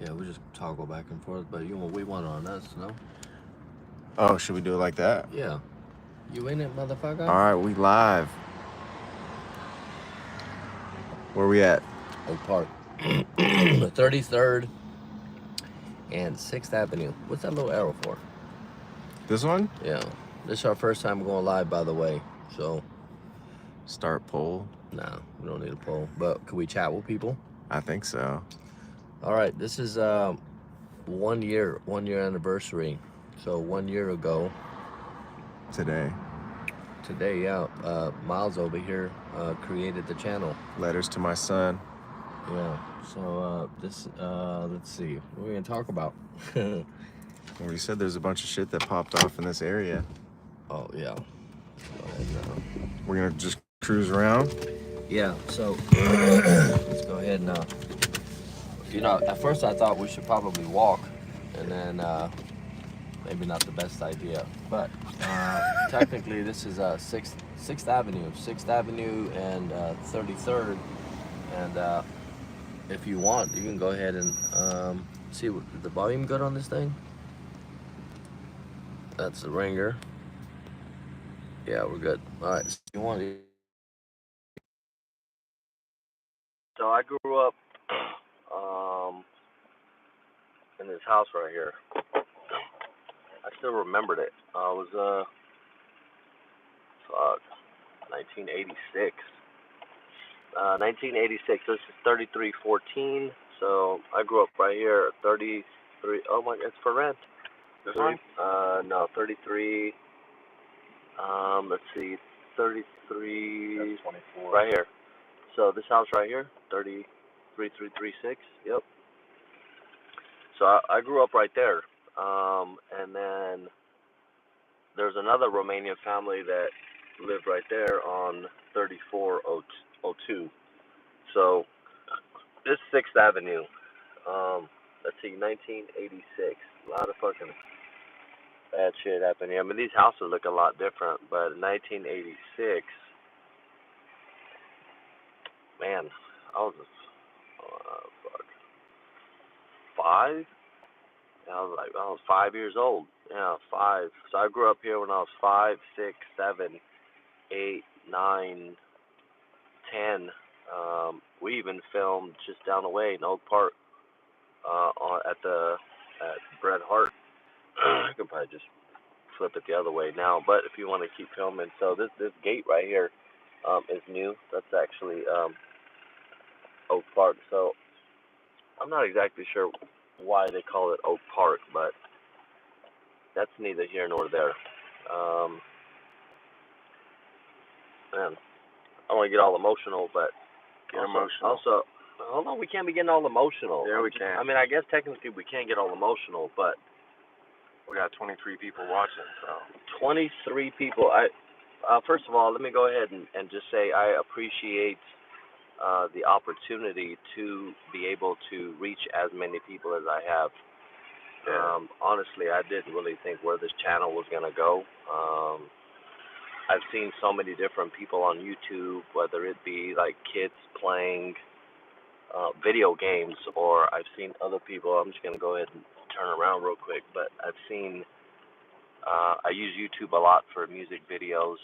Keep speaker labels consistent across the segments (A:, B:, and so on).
A: Yeah, we just toggle back and forth, but you know we want on us, no?
B: Oh, should we do it like that?
A: Yeah. You in it, motherfucker?
B: All right, we live. Where we at?
A: Oak Park. The 33rd and 6th Avenue. What's that little arrow for?
B: This one?
A: Yeah. This is our first time going live, by the way. So,
B: Start poll.
A: nah, we don't need a poll. But can we chat with people?
B: I think so.
A: All right. This is 1 year anniversary. So 1 year ago.
B: Today.
A: Yeah. Miles over here created the channel.
B: Letters to my son.
A: Yeah. So let's see. What are we gonna talk about?
B: Well, you said there's a bunch of shit that popped off in this area.
A: Oh yeah.
B: We're gonna just cruise around.
A: Yeah. So let's go ahead and at first I thought we should probably walk, and then maybe not the best idea. But technically, this is Sixth Avenue, and 33rd. And if you want, you can go ahead and see is the volume good on this thing. That's the ringer. Yeah, we're good. All right. So you want to? So I grew up in this house right here. I still remembered it. I was 1986. 1986. This is 3314. So I grew up right here. 33. Oh my, it's for rent.
B: This one?
A: No, 33. Let's see, 33.
B: That's 24.
A: Right here. So this house right here, 33336. Yep. So I grew up right there. And then there's another Romanian family that lived right there on 3402. So this 6th Avenue. Let's see, 1986. A lot of fucking bad shit happened here. I mean, these houses look a lot different, but 1986, man, I was fuck, 5. I was 5 years old. Yeah, 5. So I grew up here when I was 5, 6, 7, 8, 9, 10. We even filmed just down the way in Oak Park, at Bret Hart. I could probably just flip it the other way now, but if you want to keep filming, so this gate right here is new. That's actually Oak Park. So I'm not exactly sure why they call it Oak Park, but that's neither here nor there. Man, I don't want to get all emotional, but also, hold on, we can't be getting all emotional.
B: Yeah, we can.
A: I mean, I guess technically we can't get all emotional, but
B: we got 23 people watching, so.
A: 23 people. First of all, let me go ahead and just say I appreciate the opportunity to be able to reach as many people as I have.
B: Yeah.
A: Honestly, I didn't really think where this channel was going to go. I've seen so many different people on YouTube, whether it be like kids playing video games, or I've seen other people. I'm just going to go ahead and turn around real quick, but I've seen, I use YouTube a lot for music videos.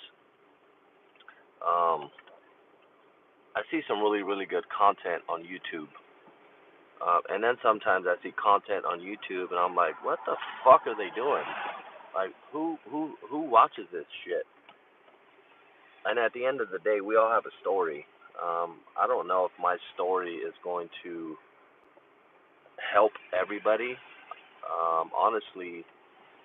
A: I see some really, really good content on YouTube. And then sometimes I see content on YouTube and I'm like, what the fuck are they doing? Like, who watches this shit? And at the end of the day, we all have a story. I don't know if my story is going to help everybody. Honestly,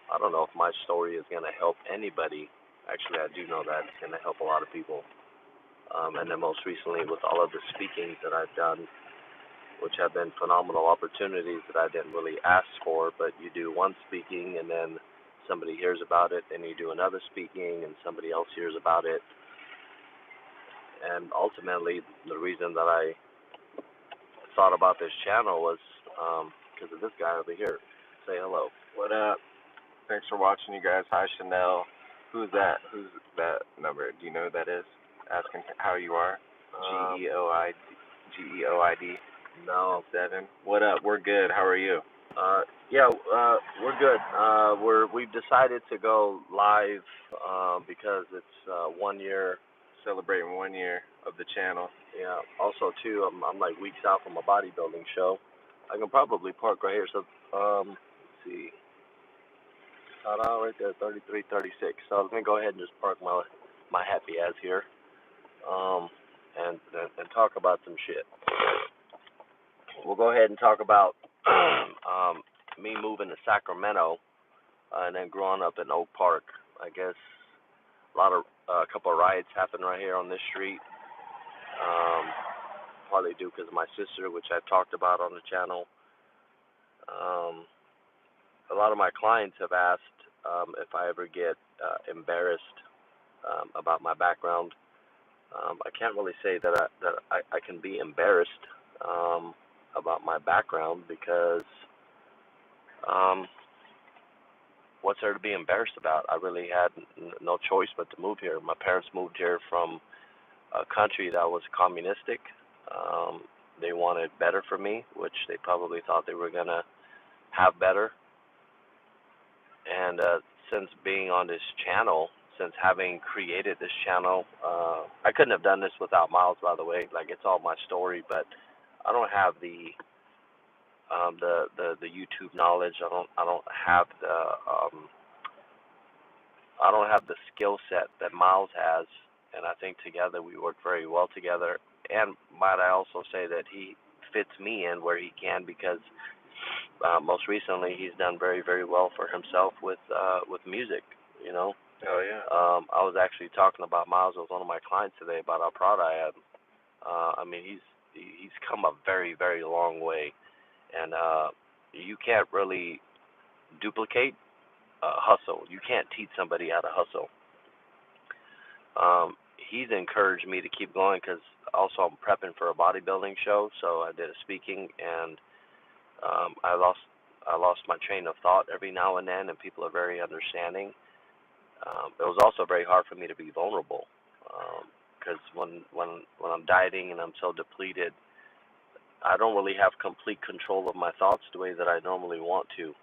A: I don't know if my story is going to help anybody. Actually, I do know that it's going to help a lot of people. And then most recently with all of the speakings that I've done, which have been phenomenal opportunities that I didn't really ask for, but you do one speaking and then somebody hears about it, then you do another speaking and somebody else hears about it. And ultimately, the reason that I thought about this channel was because of this guy over here. Say hello.
B: What up? Thanks for watching, you guys. Hi, Chanel. Who's that? Who's that number? Do you know who that is? Asking how you are. Geoid. No, Devin. What up? We're good. How are you?
A: Yeah, we're good. We've decided to go live because it's 1 year.
B: Celebrating 1 year of the channel.
A: Yeah. Also, too, I'm like weeks out from a bodybuilding show. I can probably park right here. So, let's see, ta-da, right there, 3336. So let me go ahead and just park my happy ass here, and talk about some shit. We'll go ahead and talk about me moving to Sacramento and then growing up in Oak Park. I guess a couple of riots happened right here on this street. Partly due because of my sister, which I've talked about on the channel. A lot of my clients have asked if I ever get embarrassed about my background. I can't really say that I can be embarrassed about my background because what's there to be embarrassed about? I really had no choice but to move here. My parents moved here from a country that was communistic. They wanted better for me, which they probably thought they were gonna have better. And since being on this channel, since having created this channel, I couldn't have done this without Miles, by the way. Like, it's all my story, but I don't have the YouTube knowledge. I don't have the skill set that Miles has, and I think together we work very well together. And might I also say that he fits me in where he can, because most recently he's done very, very well for himself with music. You know.
B: Oh yeah.
A: I was actually talking about Miles with one of my clients today about how proud I am. I mean, he's come a very, very long way, and you can't really duplicate hustle. You can't teach somebody how to hustle. He's encouraged me to keep going because also I'm prepping for a bodybuilding show, so I did a speaking, and I lost my train of thought every now and then, and people are very understanding. It was also very hard for me to be vulnerable because when I'm dieting and I'm so depleted, I don't really have complete control of my thoughts the way that I normally want to.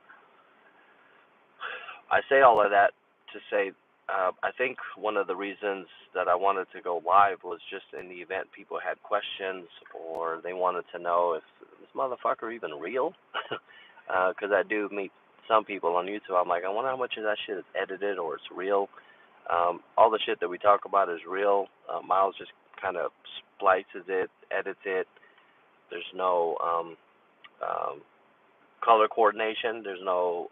A: I say all of that to say I think one of the reasons that I wanted to go live was just in the event people had questions or they wanted to know if this motherfucker even real. Because I do meet some people on YouTube. I'm like, I wonder how much of that shit is edited or it's real. All the shit that we talk about is real. Miles just kind of splices it, edits it. There's no color coordination. There's no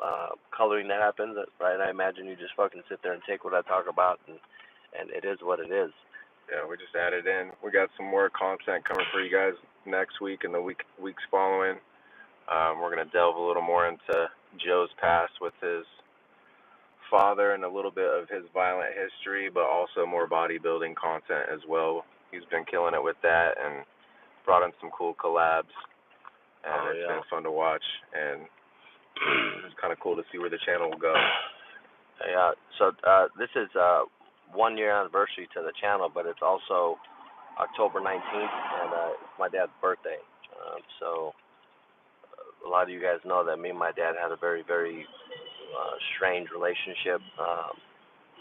A: coloring that happens, right? I imagine you just fucking sit there and take what I talk about, and it is what it is.
B: Yeah, we just added in. We got some more content coming for you guys next week and the weeks following. We're gonna delve a little more into Joe's past with his father and a little bit of his violent history, but also more bodybuilding content as well. He's been killing it with that and brought in some cool collabs, and it's been fun to watch, and it's kind of cool to see where the channel will go.
A: Yeah, so this is 1 year anniversary to the channel, but it's also October 19th, and it's my dad's birthday. So a lot of you guys know that me and my dad had a very, very strange relationship.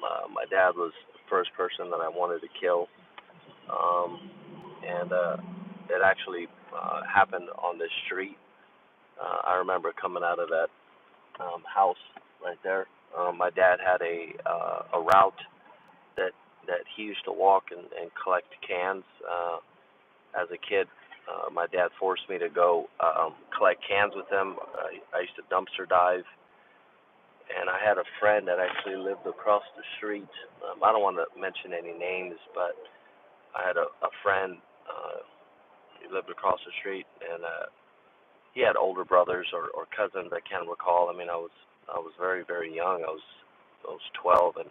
A: My dad was the first person that I wanted to kill, and it actually happened on this street. I remember coming out of that house right there. My dad had a route that he used to walk and collect cans. As a kid, my dad forced me to go collect cans with him. I used to dumpster dive, and I had a friend that actually lived across the street. I don't want to mention any names, but I had a friend. He lived across the street, and he had older brothers or cousins. I can't recall. I mean, I was very, very young. I was 12, and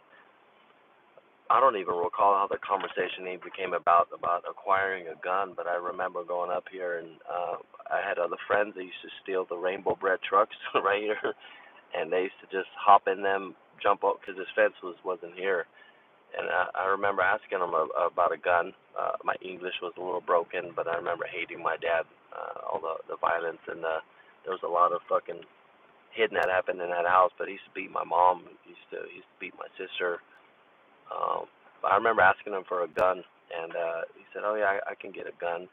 A: I don't even recall how the conversation even came about acquiring a gun. But I remember going up here, and I had other friends that used to steal the Rainbow Bread trucks right here, and they used to just hop in them, jump up because this fence wasn't here, And I remember asking him about a gun. My English was a little broken, but I remember hating my dad, all the violence, and there was a lot of fucking hitting that happened in that house. But he used to beat my mom. He used to beat my sister. But I remember asking him for a gun, and he said, "Oh yeah, I can get a gun."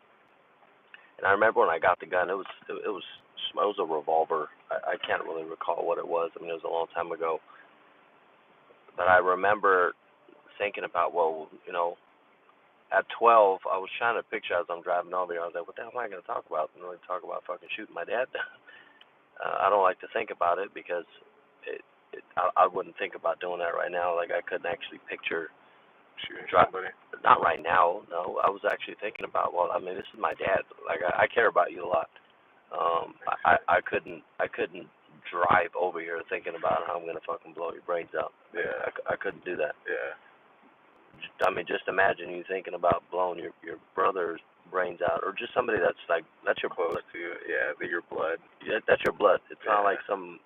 A: And I remember when I got the gun, it was a revolver. I can't really recall what it was. I mean, it was a long time ago. But I remember thinking about, well, at 12, I was trying to picture as I'm driving over here. I was like, what the hell am I going to talk about? I'm going to talk about fucking shooting my dad. I don't like to think about it because I wouldn't think about doing that right now. Like, I couldn't actually picture
B: shooting somebody.
A: Not right now, no. I was actually thinking about, well, I mean, this is my dad. Like, I care about you a lot. I couldn't drive over here thinking about how I'm going to fucking blow your brains out.
B: Yeah.
A: I couldn't do that.
B: Yeah.
A: I mean, just imagine you thinking about blowing your brother's brains out, or just somebody that's your
B: close to you. Yeah, your blood.
A: Yeah, that's your blood. It's not like some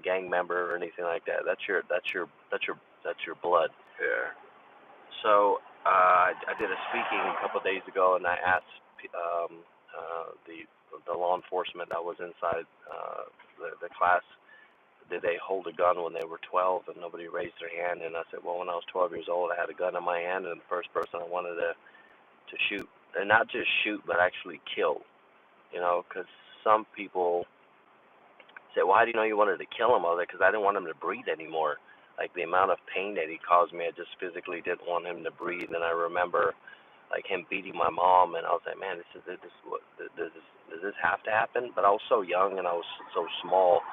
A: gang member or anything like that. That's your blood.
B: Yeah.
A: So I did a speaking a couple of days ago, and I asked the law enforcement that was inside the class, did they hold a gun when they were 12, and nobody raised their hand. And I said, well, when I was 12 years old, I had a gun in my hand, and the first person I wanted to shoot, and not just shoot, but actually kill, because some people say, well, how do you know you wanted to kill him? I was like, because I didn't want him to breathe anymore. Like, the amount of pain that he caused me, I just physically didn't want him to breathe. And I remember, like, him beating my mom, and I was like, man, does this have to happen? But I was so young, and I was so small,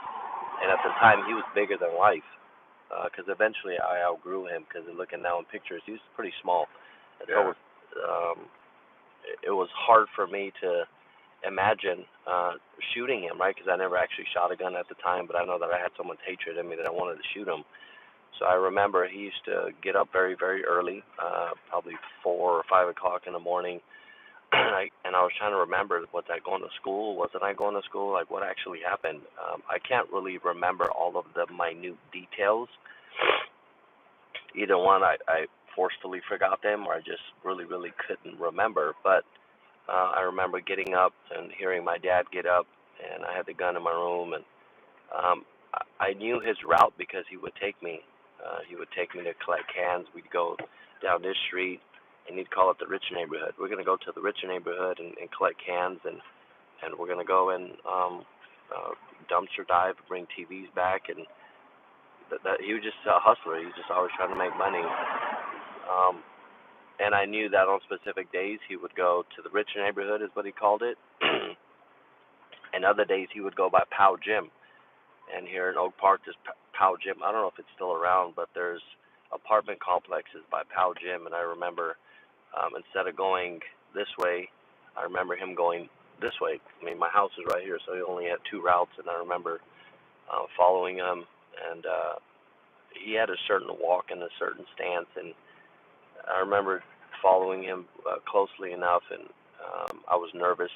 A: and at the time, he was bigger than life, because eventually I outgrew him, because looking now in pictures, he was pretty small. And so it was hard for me to imagine shooting him, right? Because I never actually shot a gun at the time, but I know that I had so much hatred in me that I wanted to shoot him. So I remember he used to get up very, very early, probably 4 or 5 o'clock in the morning, and I was trying to remember, was I going to school? Wasn't I going to school? Like, what actually happened? I can't really remember all of the minute details. Either one, I forcefully forgot them, or I just really, really couldn't remember. But I remember getting up and hearing my dad get up, and I had the gun in my room, and I knew his route because he would take me. He would take me to collect cans. We'd go down this street, and he'd call it the rich neighborhood. We're going to go to the rich neighborhood and collect cans, and we're going to go and dumpster dive, bring TVs back, and he was just a hustler. He was just always trying to make money. And I knew that on specific days he would go to the rich neighborhood, is what he called it, and other days he would go by Pow Gym. And here in Oak Park, there's Pow Gym. I don't know if it's still around, but there's apartment complexes by Pow Gym. And I remember instead of going this way, I remember him going this way. I mean, my house is right here, so he only had 2 routes. And I remember following him, and he had a certain walk and a certain stance. And I remember following him closely enough, and I was nervous.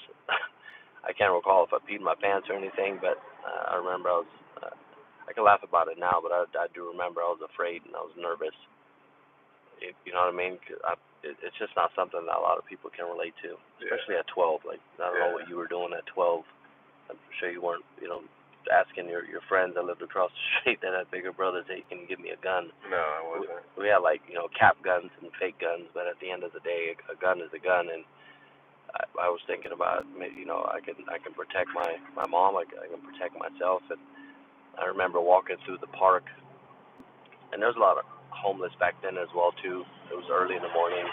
A: I can't recall if I peed my pants or anything, but I remember I can laugh about it now, but I do remember I was afraid and I was nervous. You know what I mean? It's just not something that a lot of people can relate to, especially at 12. Like, I don't know what you were doing at 12. I'm sure you weren't, asking your friends that lived across the street that had bigger brothers, hey, can you give me a gun?
B: No, I wasn't.
A: We had, like, cap guns and fake guns, but at the end of the day, a gun is a gun, and I was thinking about, I can protect my mom, I can protect myself. And I remember walking through the park, and there was a lot of homeless back then as well too. It was early in the morning,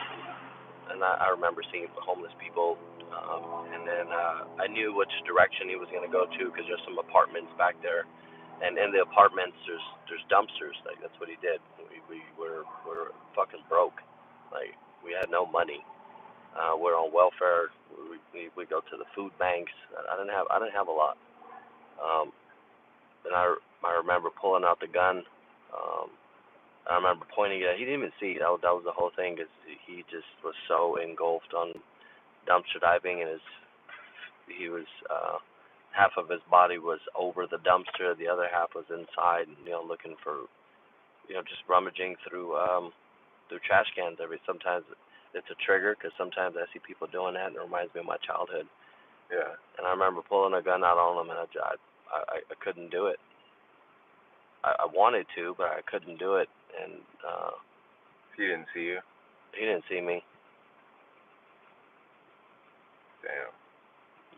A: and I remember seeing homeless people. And then I knew which direction he was going to go to, because there's some apartments back there, and in the apartments there's dumpsters. Like, that's what he did. We were fucking broke. Like, we had no money. We're on welfare. We go to the food banks. I didn't have a lot. And I remember pulling out the gun. I remember pointing it. He didn't even see it. That was the whole thing, because he just was so engulfed on dumpster diving, and he was half of his body was over the dumpster, the other half was inside, looking for, just rummaging through through trash cans sometimes it's a trigger because sometimes I see people doing that and it reminds me of my childhood.
B: Yeah.
A: And I remember pulling a gun out on him and I couldn't do it. I wanted to, but I couldn't do it. And
B: He didn't see you.
A: he didn't see me.
B: Damn.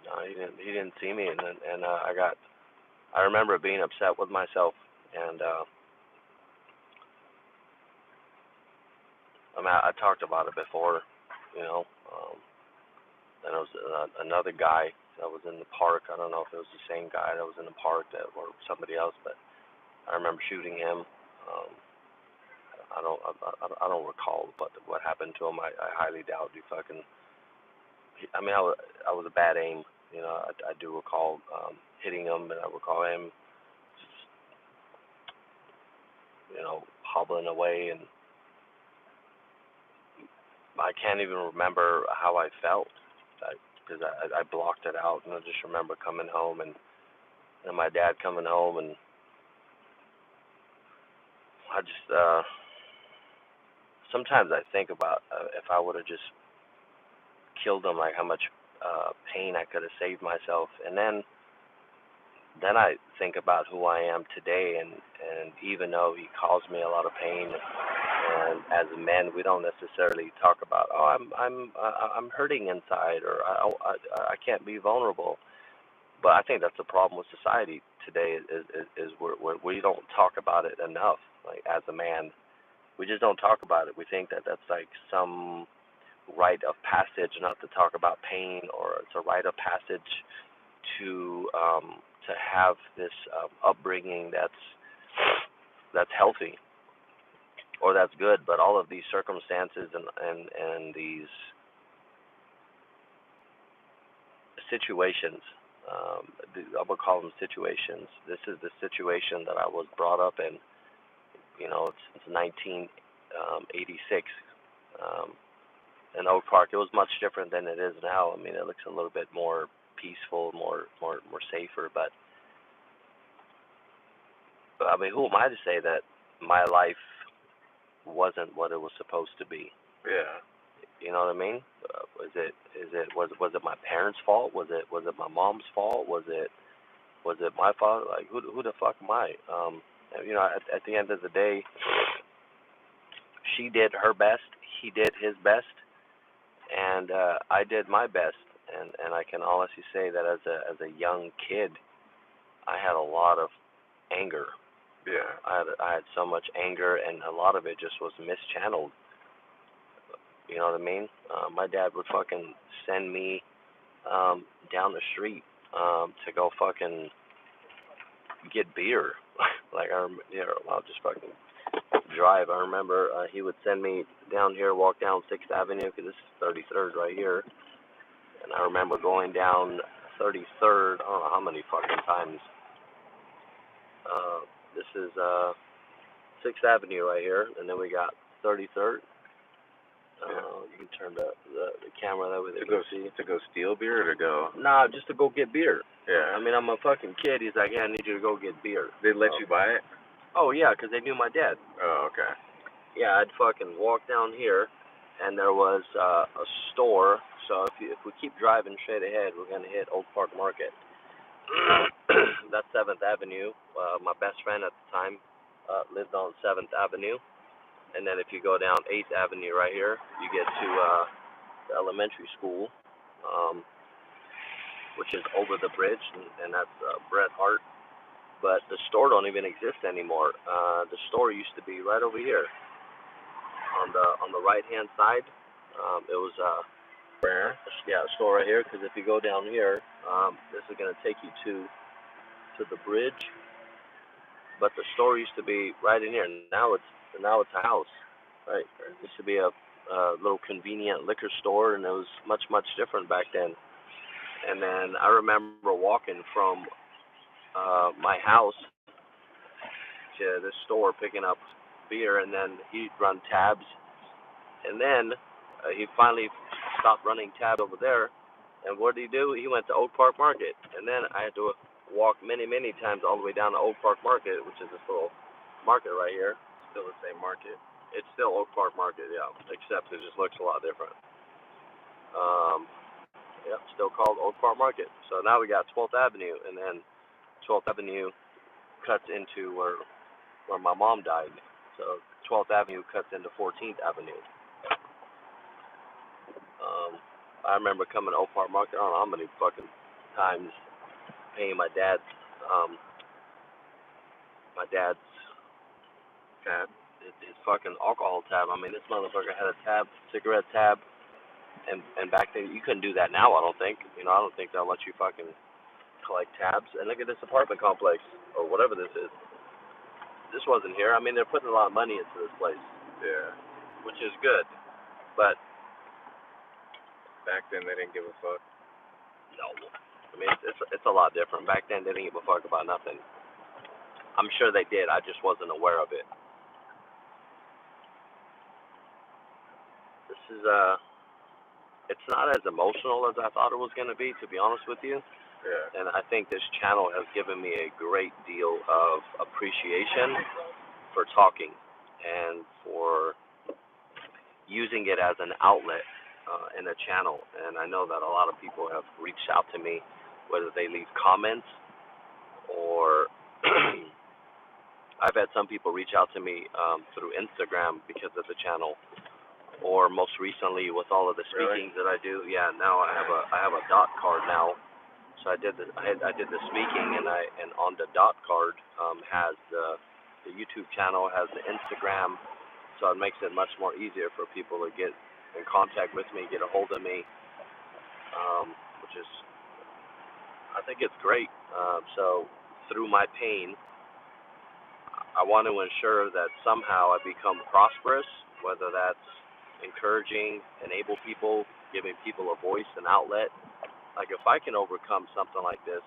A: No, he didn't see me, and I remember being upset with myself, and I mean I talked about it before, you know. And there was another guy that was in the park. I don't know if it was the same guy that was in the park or somebody else, but I remember shooting him. Um, I don't recall what happened to him. I highly doubt he fucking. I mean, I was a bad aim. You know, I do recall hitting him, and I recall him, you know, hobbling away, and I can't even remember how I felt because I blocked it out, and I just remember coming home and my dad coming home, and I just sometimes I think about if I would have just killed him, like how much pain I could have saved myself, and then I think about who I am today, and even though he caused me a lot of pain, and as men we don't necessarily talk about, oh, I'm hurting inside, or I can't be vulnerable. But I think that's the problem with society today is we don't talk about it enough. Like as a man, we just don't talk about it. We think that that's like some rite of passage not to talk about pain, or it's a rite of passage to have this upbringing that's healthy or that's good. But all of these circumstances and these situations, I would call them situations. This is the situation that I was brought up in. You know, it's 1986 in Oak Park. It was much different than it is now. I mean, it looks a little bit more peaceful, more safer. But I mean, who am I to say that my life wasn't what it was supposed to be?
B: Yeah.
A: You know what I mean? Was it my parents' fault? Was it my mom's fault? Was it my fault? Like who the fuck am I? You know, at the end of the day, she did her best. He did his best, and I did my best. And I can honestly say that as a young kid, I had a lot of anger.
B: Yeah.
A: I had so much anger, and a lot of it just was mischanneled. You know what I mean? My dad would fucking send me down the street to go fucking get beer. Like I'll just fucking drive. I remember he would send me down here, walk down 6th Avenue, because this is 33rd right here. And I remember going down 33rd, I don't know how many fucking times. This is 6th Avenue right here, and then we got 33rd. You can turn the camera that way they can see.
B: To go steal beer or to go?
A: Nah, just to go get beer.
B: Yeah.
A: I mean, I'm a fucking kid. He's like, yeah, I need you to go get beer.
B: They let you buy it?
A: Oh, yeah, because they knew my dad.
B: Oh, okay.
A: Yeah, I'd fucking walk down here, and there was a store. So if we keep driving straight ahead, we're going to hit Old Park Market. That's 7th Avenue. My best friend at the time lived on 7th Avenue. And then if you go down 8th Avenue right here, you get to the elementary school, which is over the bridge, and that's Bret Hart. But the store don't even exist anymore. The store used to be right over here on the right-hand side. It was
B: where?
A: Yeah, a store right here. Because if you go down here, this is gonna take you to the bridge. But the store used to be right in here. Now it's a house. Right. It used to be a little convenient liquor store, and it was much different back then. And then I remember walking from my house to this store picking up beer, and then he'd run tabs, and then he finally stopped running tab over there. And what did he do? He went to Oak Park Market, and then I had to walk many times all the way down to Oak Park Market, which is this little market right here.
B: Still the same market.
A: It's still Oak Park Market, yeah, except it just looks a lot different. Yep, still called Oak Park Market. So now we got 12th Avenue, and then 12th Avenue cuts into where my mom died. So 12th Avenue cuts into 14th Avenue. I remember coming to Oak Park Market, I don't know how many fucking times, paying my dad's
B: tab.
A: his fucking alcohol tab. I mean, this motherfucker had a tab, cigarette tab, and back then you couldn't do that now. I don't think. I don't think they'll let you fucking collect tabs. And look at this apartment complex or whatever this is. This wasn't here. I mean, they're putting a lot of money into this place.
B: Yeah.
A: Which is good, but
B: back then they didn't give a fuck.
A: No. I mean, it's a lot different. Back then they didn't give a fuck about nothing. I'm sure they did. I just wasn't aware of it. This is it's not as emotional as I thought it was going to be honest with you.
B: Yeah.
A: And I think this channel has given me a great deal of appreciation for talking and for using it as an outlet in a channel. And I know that a lot of people have reached out to me, whether they leave comments or I've had some people reach out to me through Instagram because of the channel, or most recently with all of the speakings that I do. Yeah, now I have a dot card now. So I did the speaking, and on the dot card has the YouTube channel, has the Instagram, so it makes it much more easier for people to get in contact with me, get a hold of me, which is, I think it's great. So through my pain, I want to ensure that somehow I become prosperous, whether that's encouraging, enable people, giving people a voice, an outlet. Like, if I can overcome something like this,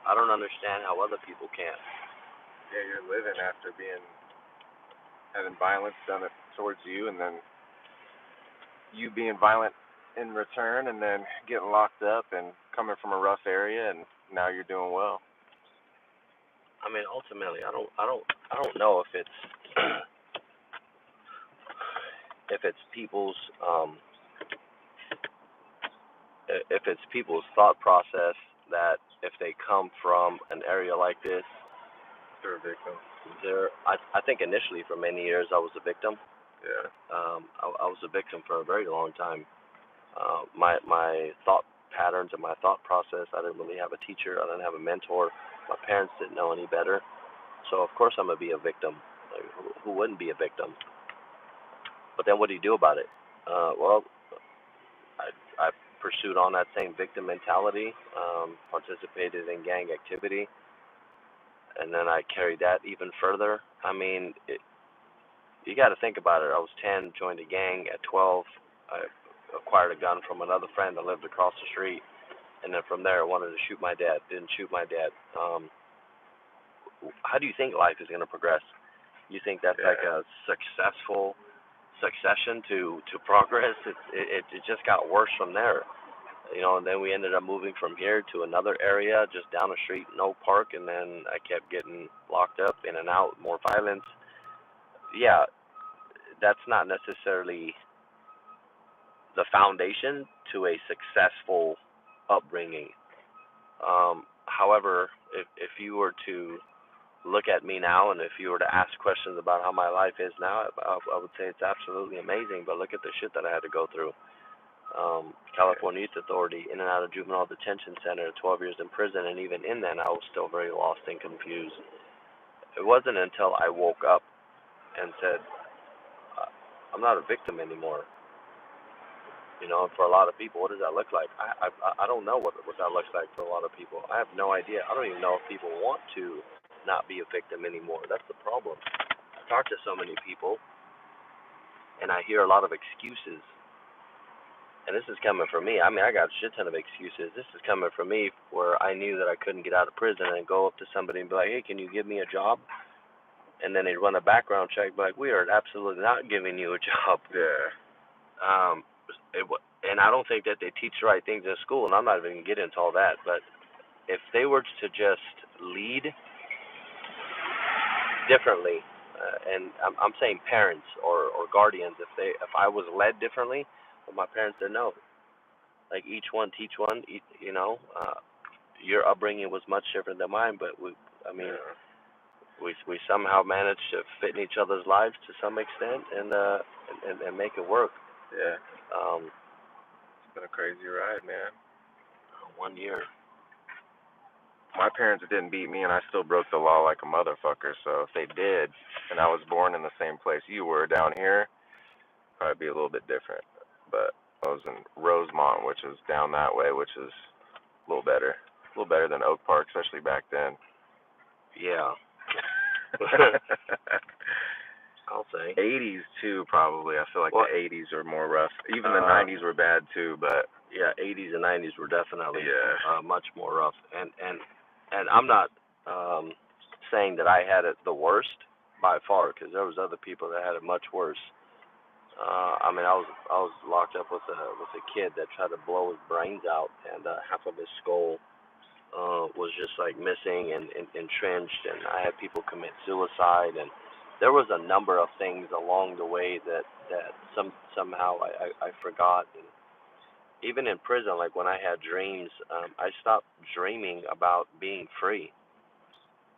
A: I don't understand how other people can't.
B: Yeah, you're living after having violence done towards you, and then you being violent in return, and then getting locked up and coming from a rough area, and now you're doing well.
A: I mean, ultimately, I don't know if it's people's thought process that if they come from an area like this,
B: They're a victim.
A: I think initially for many years I was a victim.
B: Yeah.
A: I was a victim for a very long time. My thought patterns and my thought process, I didn't really have a teacher. I didn't have a mentor. My parents didn't know any better. So of course I'm gonna be a victim. Like, who wouldn't be a victim? But then what do you do about it? Well, I pursued on that same victim mentality, participated in gang activity, and then I carried that even further. I mean, you got to think about it. I was 10, joined a gang. At 12, I acquired a gun from another friend that lived across the street, and then from there I wanted to shoot my dad. Didn't shoot my dad. How do you think life is going to progress? You think that's like a successful succession to progress? It just got worse from there. And then we ended up moving from here to another area just down the street in Oak Park, and then I kept getting locked up, in and out, more violence. Yeah, that's not necessarily the foundation to a successful upbringing. However, if you were to look at me now, and if you were to ask questions about how my life is now, I would say it's absolutely amazing. But look at the shit that I had to go through. California Youth Authority, in and out of juvenile detention center, 12 years in prison, and even in then I was still very lost and confused. It wasn't until I woke up and said, I'm not a victim anymore. For a lot of people, what does that look like? I don't know what that looks like for a lot of people. I have no idea. I don't even know if people want to not be a victim anymore. That's the problem. I talk to so many people, and I hear a lot of excuses. And this is coming from me. I mean, I got a shit ton of excuses. This is coming from me where I knew that I couldn't get out of prison and go up to somebody and be like, hey, can you give me a job? And then they'd run a background check, be like, we are absolutely not giving you a job.
B: Yeah.
A: And I don't think that they teach the right things in school, and I'm not even going to get into all that. But if they were to just lead differently, and I'm saying parents or guardians, if I was led differently, but my parents said no. Like each one teach one. You know, your upbringing was much different than mine, but I mean, we somehow managed to fit in each other's lives to some extent, and make it work.
B: Yeah.
A: Um,
B: It's been a crazy ride, man.
A: 1 year.
B: My parents didn't beat me, and I still broke the law like a motherfucker. So if they did, and I was born in the same place you were down here, probably be a little bit different. But I was in Rosemont, which is down that way, which is a little better than Oak Park, especially back then.
A: Yeah. I'll say.
B: 80s too, probably. I feel like the 80s are more rough. Even the 90s were bad too, but
A: yeah, 80s and 90s were definitely much more rough. And I'm not saying that I had it the worst by far, because there was other people that had it much worse. I mean, I was locked up with a kid that tried to blow his brains out, and half of his skull was just like missing and entrenched, and I had people commit suicide, and there was a number of things along the way that somehow I forgot. And even in prison, like when I had dreams, I stopped dreaming about being free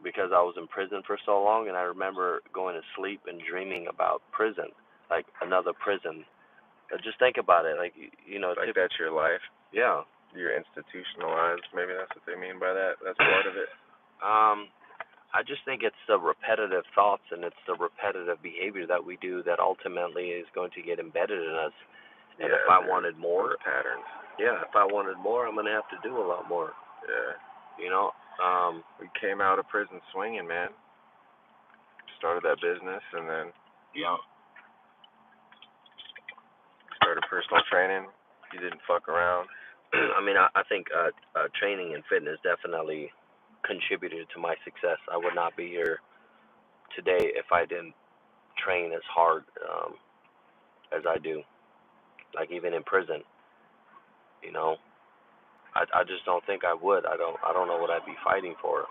A: because I was in prison for so long, and I remember going to sleep and dreaming about prison, like another prison. Just think about it, like you know,
B: like that's your life.
A: Yeah.
B: You're institutionalized. Maybe that's what they mean by that. That's part of it.
A: I just think it's the repetitive thoughts and it's the repetitive behavior that we do that ultimately is going to get embedded in us. And if I wanted more,
B: patterns.
A: Yeah, if I wanted more, I'm gonna have to do a lot more.
B: Yeah.
A: You know.
B: We came out of prison swinging, man. Started that business, and then started personal training. You didn't fuck around.
A: I mean, I think training and fitness definitely contributed to my success. I would not be here today if I didn't train as hard as I do. Like even in prison, you know, I just don't think I would. I don't know what I'd be fighting for.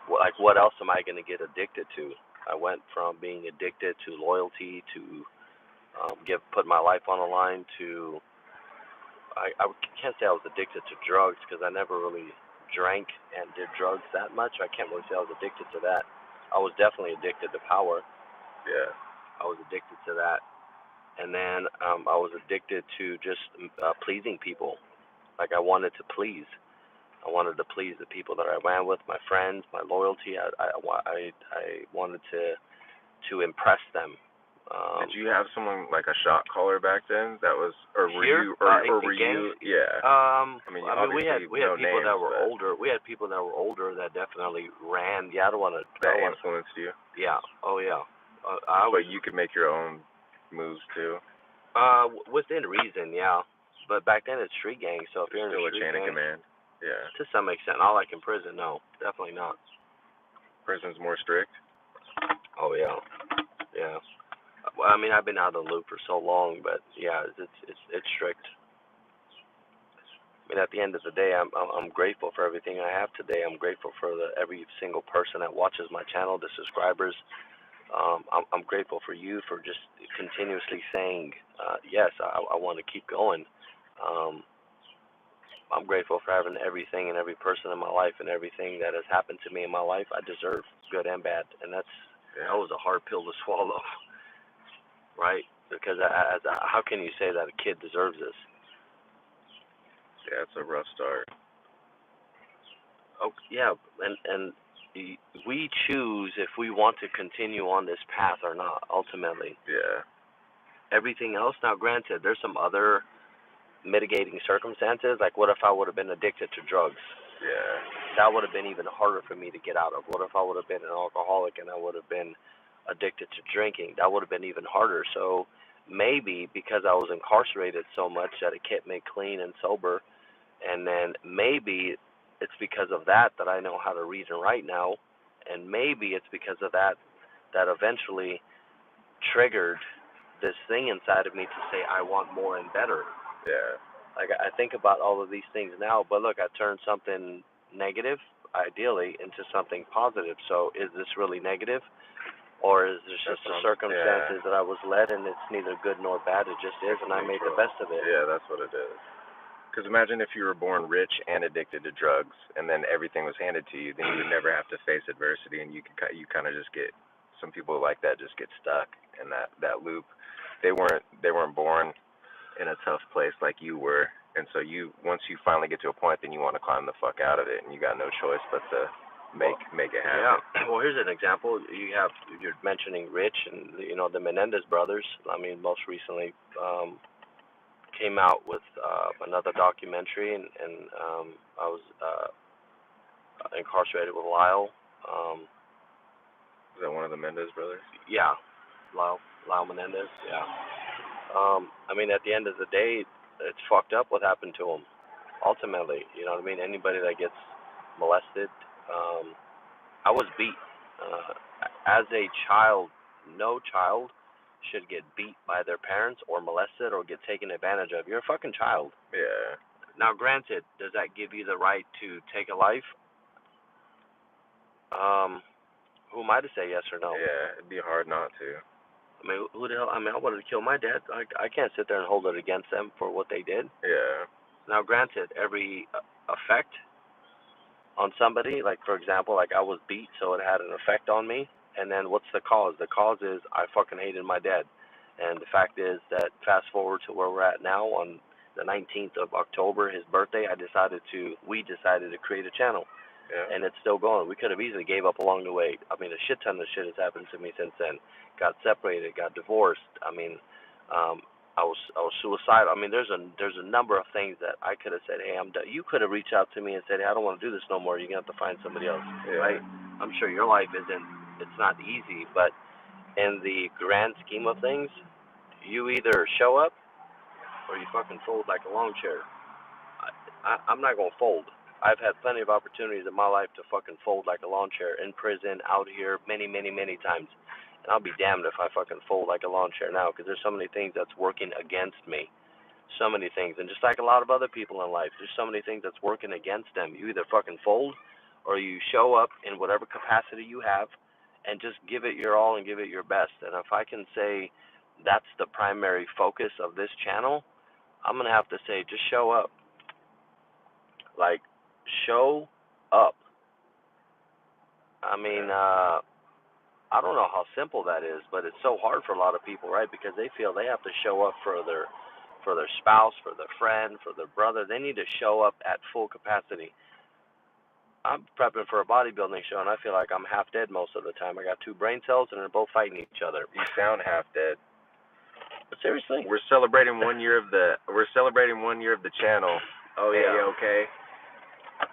A: Like what else am I going to get addicted to? I went from being addicted to loyalty to put my life on the line to I can't say I was addicted to drugs because I never really drank and did drugs that much. I can't really say I was addicted to that. I was definitely addicted to power.
B: Yeah.
A: I was addicted to that. And then I was addicted to just pleasing people. Like I wanted to please. I wanted to please the people that I ran with, my friends, my loyalty. I wanted to impress them.
B: Did you have someone like a shot caller back then? That was, or were
A: here,
B: you, or were you? Yeah. I mean,
A: we had people
B: names,
A: that were older. We had people that were older that definitely ran. Yeah, I don't want to.
B: That influenced you.
A: Yeah. Oh yeah.
B: But you could make your own moves too.
A: Within reason, yeah. But back then it's street gang, so if you're in a street
B: chain of
A: gang,
B: command. Yeah.
A: To some extent, not like in prison. No, definitely not.
B: Prison's more strict.
A: Oh yeah. Yeah. Well, I mean, I've been out of the loop for so long, but yeah, it's strict. I mean, at the end of the day, I'm grateful for everything I have today. I'm grateful for every single person that watches my channel, the subscribers. I'm grateful for you for just continuously saying yes. I want to keep going. I'm grateful for having everything and every person in my life and everything that has happened to me in my life. I deserve good and bad, and that was a hard pill to swallow. Right? Because how can you say that a kid deserves this?
B: Yeah, it's a rough start.
A: Oh, yeah, and we choose if we want to continue on this path or not, ultimately.
B: Yeah.
A: Everything else, now granted, there's some other mitigating circumstances, like what if I would have been addicted to drugs?
B: Yeah.
A: That would have been even harder for me to get out of. What if I would have been an alcoholic and I would have been addicted to drinking? That would have been even harder. So maybe because I was incarcerated so much that it kept me clean and sober, and then maybe it's because of that I know how to read and write now, and maybe it's because of that eventually triggered this thing inside of me to say I want more and better.
B: Yeah.
A: Like I think about all of these things now, but look, I turned something negative, ideally, into something positive. So is this really negative? or is this
B: That's
A: just the
B: what
A: circumstances that I was led, and it's neither good nor bad, it just is, and I made the best of it.
B: Yeah, that's what it is. Because imagine if you were born rich and addicted to drugs, and then everything was handed to you, then you would never have to face adversity, and you kind of just get, some people like that just get stuck in that loop. They weren't born in a tough place like you were, and so once you finally get to a point, then you want to climb the fuck out of it, and you got no choice but to make it happen.
A: Yeah. Well, here's an example. You're mentioning Rich, and the Menendez brothers. I mean, most recently came out with another documentary, and I was incarcerated with Lyle.
B: Is that one of the Mendez brothers?
A: Yeah, Lyle Menendez. Yeah. I mean, at the end of the day, it's fucked up what happened to him. Ultimately, you know what I mean. Anybody that gets molested, I was beat. As a child, no child should get beat by their parents or molested or get taken advantage of. You're a fucking child.
B: Yeah.
A: Now, granted, does that give you the right to take a life? Who am I to say yes or no?
B: Yeah, it'd be hard not to.
A: I mean, who the hell? I mean, I wanted to kill my dad. I can't sit there and hold it against them for what they did.
B: Yeah.
A: Now, granted, every effect on somebody, like for example, like I was beat, so it had an effect on me. And then what's the cause? The cause is I fucking hated my dad. And the fact is that fast forward to where we're at now on the 19th of October, his birthday, we decided to create a channel.
B: Yeah.
A: And it's still going. We could have easily gave up along the way. I mean, a shit ton of shit has happened to me since then. Got separated, got divorced. I mean, I was suicidal. I mean, there's a number of things that I could have said, hey, I'm done. You could have reached out to me and said, hey, I don't want to do this no more. You're gonna have to find somebody else, right? I'm sure your life it's not easy, but in the grand scheme of things, you either show up or you fucking fold like a lawn chair. I'm not gonna fold. I've had plenty of opportunities in my life to fucking fold like a lawn chair in prison, out here, many, many, many times. And I'll be damned if I fucking fold like a lawn chair now, because there's so many things that's working against me. So many things. And just like a lot of other people in life, there's so many things that's working against them. You either fucking fold or you show up in whatever capacity you have and just give it your all and give it your best. And if I can say that's the primary focus of this channel, I'm going to have to say just show up. Like, show up. I mean, I don't know how simple that is, but it's so hard for a lot of people, right? Because they feel they have to show up for their spouse, for their friend, for their brother. They need to show up at full capacity. I'm prepping for a bodybuilding show, and I feel like I'm half dead most of the time. I got 2 brain cells, and they're both fighting each other.
B: You sound half dead.
A: But seriously,
B: we're celebrating 1 year of the channel.
A: Oh yeah.
B: Hey, okay.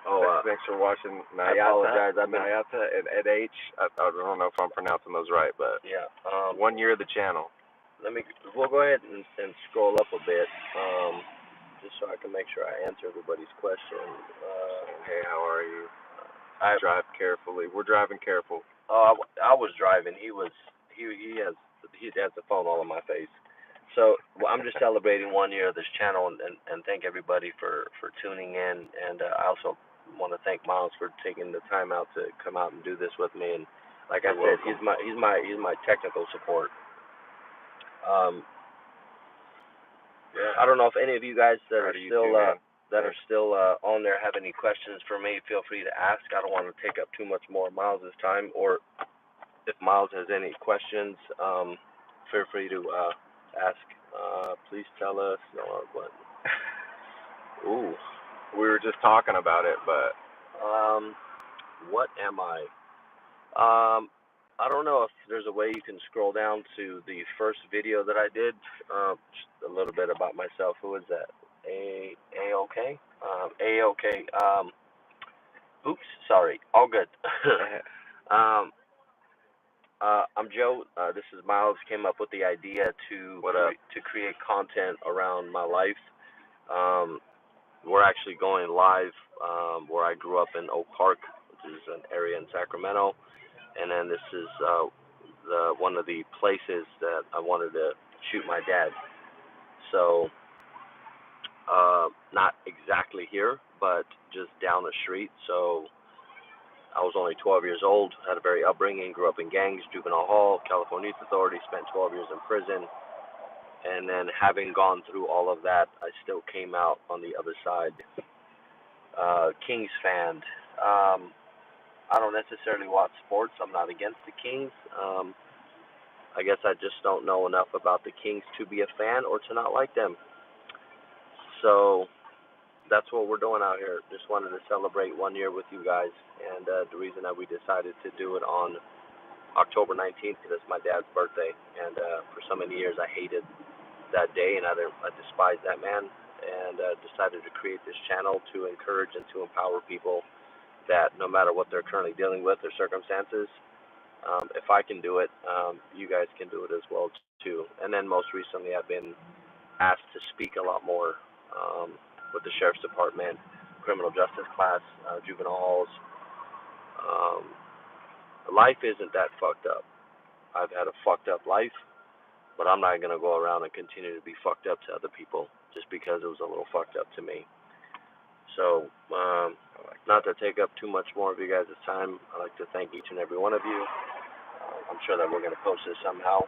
A: Oh,
B: thanks for watching.
A: I apologize.
B: Nayata and H. I don't know if I'm pronouncing those right, but
A: yeah.
B: 1 year of the channel.
A: We'll go ahead and scroll up a bit, just so I can make sure I answer everybody's question.
B: Hey, how are you? I drive carefully. We're driving careful.
A: Oh, I was driving. He has the phone all in my face. So I'm just celebrating 1 year of this channel, and thank everybody for tuning in. And I also want to thank Miles for taking the time out to come out and do this with me. And like I said, he's my technical support.
B: Yeah.
A: I don't know if any of you guys that are still on there have any questions for me. Feel free to ask. I don't want to take up too much more of Miles' time, or if Miles has any questions, feel free to ask. Please tell us. Ooh.
B: We were just talking about it, but
A: what am I? I don't know if there's a way you can scroll down to the first video that I did. Just a little bit about myself. Who is that? A-OK? A-OK. Oops, sorry. All good. I'm Joe. This is Miles. Came up with the idea to create content around my life. We're actually going live where I grew up in Oak Park, which is an area in Sacramento. And then this is one of the places that I wanted to shoot my dad. So, not exactly here, but just down the street. So, I was only 12 years old, had a very upbringing, grew up in gangs, juvenile hall, California Youth Authority, spent 12 years in prison, and then having gone through all of that, I still came out on the other side. Kings fan. I don't necessarily watch sports. I'm not against the Kings. I guess I just don't know enough about the Kings to be a fan or to not like them. So that's what we're doing out here. Just wanted to celebrate 1 year with you guys, and the reason that we decided to do it on October 19th because it's my dad's birthday, and for so many years I hated that day, and I despised that man, and decided to create this channel to encourage and to empower people that no matter what they're currently dealing with, their circumstances, if I can do it, you guys can do it as well too. And then most recently, I've been asked to speak a lot more with the sheriff's department, criminal justice class, juvenile halls. Life isn't that fucked up. I've had a fucked up life, but I'm not gonna go around and continue to be fucked up to other people just because it was a little fucked up to me. So, not to take up too much more of you guys' time, I'd like to thank each and every one of you. I'm sure that we're going to post this somehow.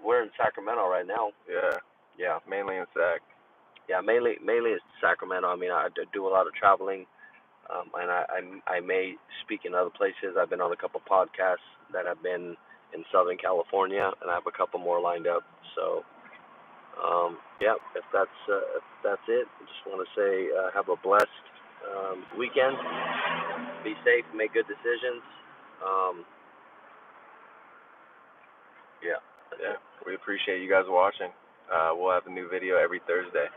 A: We're in Sacramento right now.
B: Yeah, mainly in Sac.
A: Yeah, mainly it's Sacramento. I mean, I do a lot of traveling, and I may speak in other places. I've been on a couple podcasts that have been in Southern California, and I have a couple more lined up. So, yeah, if that's it, I just want to say have a blessed weekend. Be safe, make good decisions.
B: Yeah. We appreciate you guys watching. We'll have a new video every Thursday.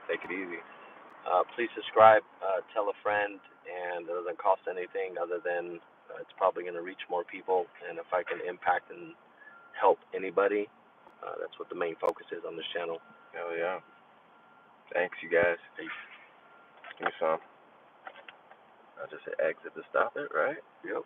B: Take it easy.
A: Please subscribe, tell a friend, and it doesn't cost anything other than it's probably going to reach more people. And if I can impact and help anybody, that's what the main focus is on this channel.
B: Hell yeah. Thanks, you guys. Peace. Give me some. I just hit exit to stop it, right?
A: Yep.